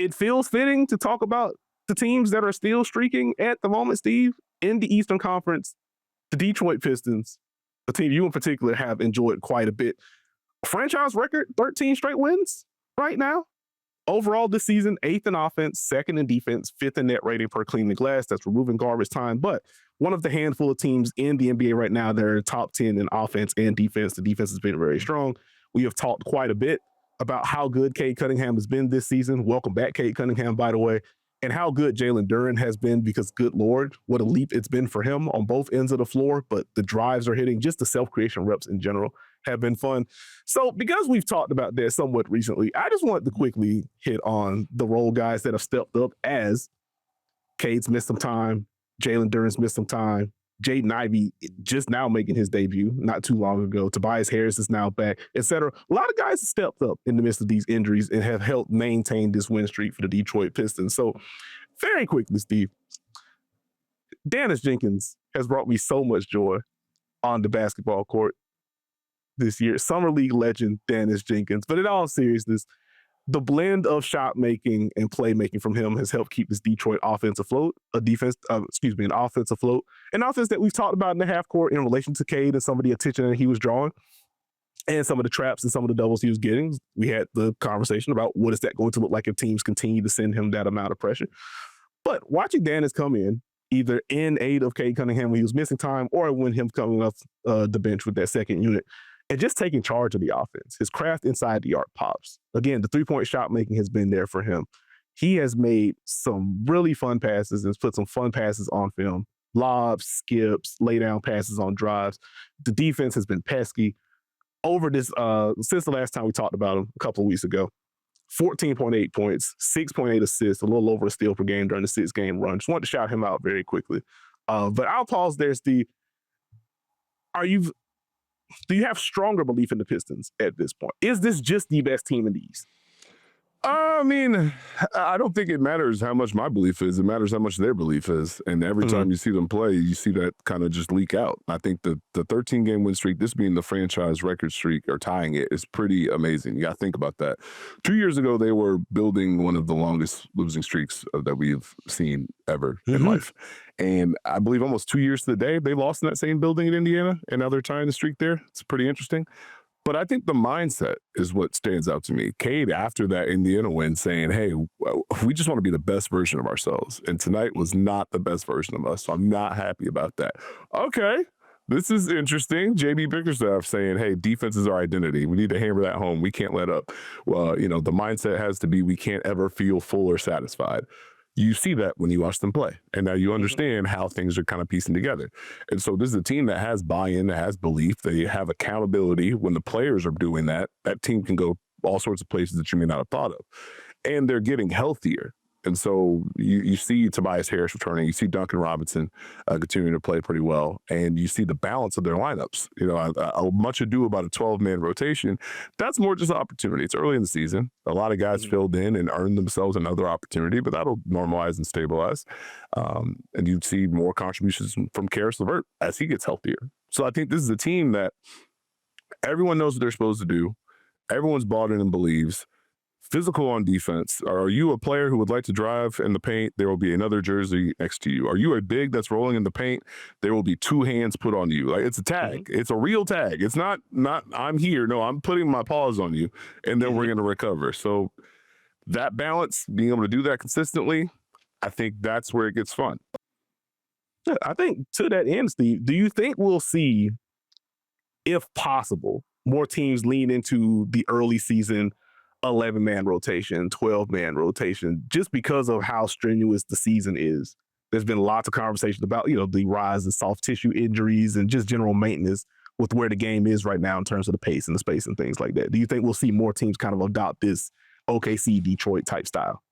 it feels fitting to talk about the teams that are still streaking at the moment, Steve, in the Eastern Conference. The Detroit Pistons, a team you in particular have enjoyed quite a bit. Franchise record, 13 straight wins right now. Overall this season, 8th in offense, 2nd in defense, 5th in net rating per clean the glass. That's removing garbage time. But one of the handful of teams in the NBA right now that are top 10 in offense and defense. The defense has been very strong. We have talked quite a bit about how good Cade Cunningham has been this season. Welcome back, Cade Cunningham, by the way. And how good Jalen Duren has been, because good Lord, what a leap it's been for him on both ends of the floor. But the drives are hitting, just the self-creation reps in general have been fun. So because we've talked about that somewhat recently, I just wanted to quickly hit on the role guys that have stepped up, as Cade's missed some time, Jalen Duren's missed some time, Jaden Ivey just now making his debut not too long ago, Tobias Harris is now back, etc. A lot of guys have stepped up in the midst of these injuries and have helped maintain this win streak for the Detroit Pistons. So very quickly, Steve, Daniss Jenkins has brought me so much joy on the basketball court this year. Summer League legend Daniss Jenkins. But in all seriousness, the blend of shot making and playmaking from him has helped keep this Detroit offense afloat, an offense afloat, an offense that we've talked about in the half court in relation to Cade and some of the attention that he was drawing and some of the traps and some of the doubles he was getting. We had the conversation about what is that going to look like if teams continue to send him that amount of pressure. But watching Daniss come in, either in aid of Cade Cunningham when he was missing time or when him coming off the bench with that second unit, and just taking charge of the offense. His craft inside the arc pops. Again, the three-point shot making has been there for him. He has made some really fun passes and has put some fun passes on film. Lobs, skips, lay-down passes on drives. The defense has been pesky. Over this, since the last time we talked about him a couple of weeks ago, 14.8 points, 6.8 assists, a little over a steal per game during the 6-game run. Just wanted to shout him out very quickly. But I'll pause there, Steve. Do you have stronger belief in the Pistons at this point? Is this just the best team in the East? I mean, I don't think it matters how much my belief is. It matters how much their belief is. And every time you see them play, you see that kind of just leak out. I think the 13-game win streak, this being the franchise record streak or tying it, is pretty amazing. You got to think about that. 2 years ago, they were building one of the longest losing streaks that we've seen ever in life. And I believe almost 2 years to the day, they lost in that same building in Indiana, and now they're tying the streak there. It's pretty interesting. But I think the mindset is what stands out to me. Cade, after that Indiana win, saying, hey, we just want to be the best version of ourselves. And tonight was not the best version of us, so I'm not happy about that. Okay, this is interesting. J.B. Bickerstaff saying, hey, defense is our identity. We need to hammer that home. We can't let up. Well, you know, the mindset has to be we can't ever feel full or satisfied. You see that when you watch them play. And now you understand how things are kind of piecing together. And so this is a team that has buy-in, that has belief, they have accountability. When the players are doing that, that team can go all sorts of places that you may not have thought of. And they're getting healthier. And so you see Tobias Harris returning, you see Duncan Robinson continuing to play pretty well, and you see the balance of their lineups. You know, much ado about a 12-man rotation. That's more just an opportunity. It's early in the season. A lot of guys filled in and earned themselves another opportunity, but that'll normalize and stabilize. And you'd see more contributions from Karis LeVert as he gets healthier. So I think this is a team that everyone knows what they're supposed to do. Everyone's bought in and believes. Physical on defense. Are you a player who would like to drive in the paint? There will be another jersey next to you. Are you a big that's rolling in the paint? There will be 2 hands put on you. Like, it's a tag. It's a real tag. It's not I'm here. No, I'm putting my paws on you, and then we're going to recover. So that balance, being able to do that consistently, I think that's where it gets fun. I think to that end, Steve, do you think we'll see, if possible, more teams lean into the early season 11-man rotation, 12-man rotation, just because of how strenuous the season is? There's been lots of conversation about, you know, the rise in soft tissue injuries and just general maintenance with where the game is right now in terms of the pace and the space and things like that. Do you think we'll see more teams kind of adopt this OKC Detroit type style?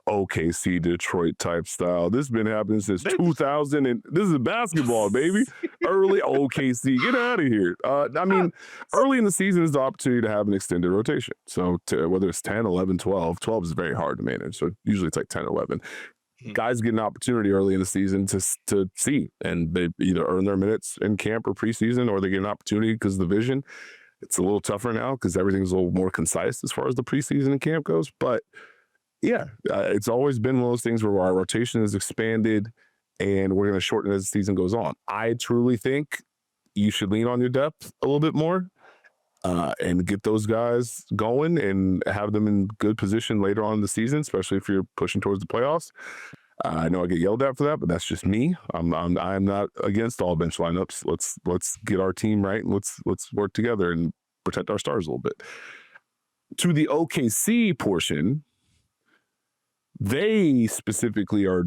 OKC Detroit type style. This has been happening since 2000, and this is basketball, baby. Early OKC, get out of here. I mean, early in the season is the opportunity to have an extended rotation. So whether it's 10, 11, 12 is very hard to manage. So usually it's like 10, 11. Guys get an opportunity early in the season to see, and they either earn their minutes in camp or preseason, or they get an opportunity because of the vision. It's a little tougher now because everything's a little more concise as far as the preseason and camp goes, but Yeah, it's always been one of those things where our rotation is expanded and we're going to shorten it as the season goes on. I truly think you should lean on your depth a little bit more and get those guys going and have them in good position later on in the season, especially if you're pushing towards the playoffs. I know I get yelled at for that, but that's just me. I'm not against all bench lineups. Let's get our team right and let's work together and protect our stars a little bit. To the OKC portion, they specifically are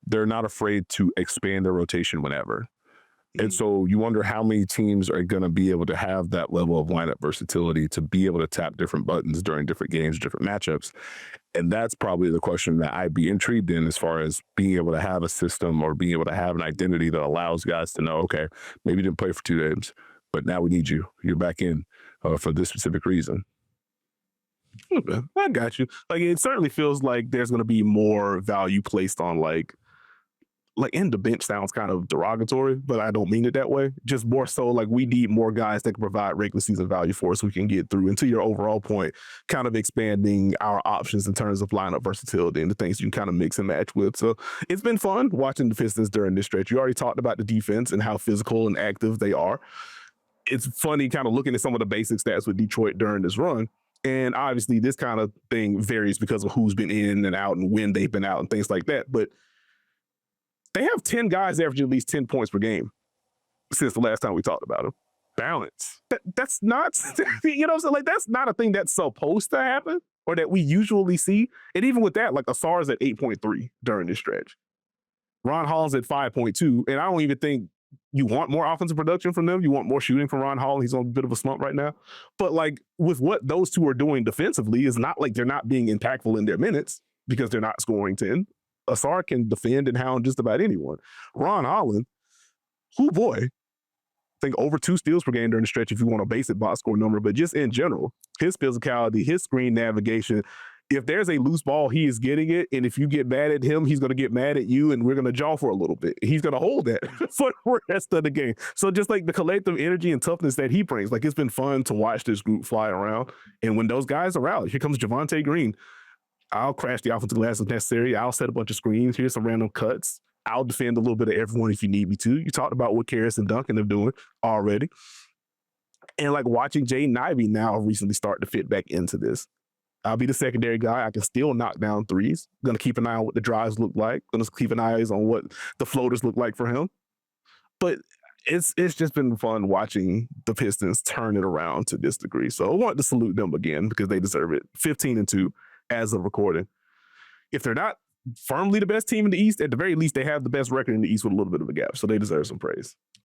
they're not afraid to expand their rotation whenever. And so you wonder how many teams are going to be able to have that level of lineup versatility to be able to tap different buttons during different games, different matchups. And that's probably the question that I'd be intrigued in as far as being able to have a system or being able to have an identity that allows guys to know, okay, maybe you didn't play for 2 games, but now we need you. You're back in for this specific reason. Okay, I got you. Like, it certainly feels like there's going to be more value placed on like in the bench sounds kind of derogatory, but I don't mean it that way. Just more so like we need more guys that can provide regular season value for us we can get through. And to your overall point, kind of expanding our options in terms of lineup versatility and the things you can kind of mix and match with. So it's been fun watching the Pistons during this stretch. You already talked about the defense and how physical and active they are. It's funny kind of looking at some of the basic stats with Detroit during this run. And obviously this kind of thing varies because of who's been in and out and when they've been out and things like that. But they have 10 guys averaging at least 10 points per game since the last time we talked about them. Balance. That's not, you know, so like that's not a thing that's supposed to happen or that we usually see. And even with that, like Asar's at 8.3 during this stretch. Ron Hall's at 5.2. And I don't even think you want more offensive production from them. You want more shooting from Ron Hall. He's on a bit of a slump right now. But like with what those two are doing defensively, it's not like they're not being impactful in their minutes because they're not scoring 10. Asar can defend and hound just about anyone. Ron Holland, oh boy, I think over 2 steals per game during the stretch if you want a basic box score number, but just in general, his physicality, his screen navigation, if there's a loose ball, he is getting it, and if you get mad at him, he's going to get mad at you, and we're going to jaw for a little bit. He's going to hold that for the rest of the game. So just like the collective energy and toughness that he brings, like it's been fun to watch this group fly around, and when those guys are out, here comes Javonte Green. I'll crash the offensive glass if necessary. I'll set a bunch of screens. Here's some random cuts. I'll defend a little bit of everyone if you need me to. You talked about what Nekias and Duncan are doing already. And like watching Jaden Ivey now recently start to fit back into this. I'll be the secondary guy. I can still knock down threes. Going to keep an eye on what the drives look like. Going to keep an eye on what the floaters look like for him. But it's just been fun watching the Pistons turn it around to this degree. So I want to salute them again because they deserve it. 15-2 as of recording. If they're not firmly the best team in the East, at the very least, they have the best record in the East with a little bit of a gap. So they deserve some praise.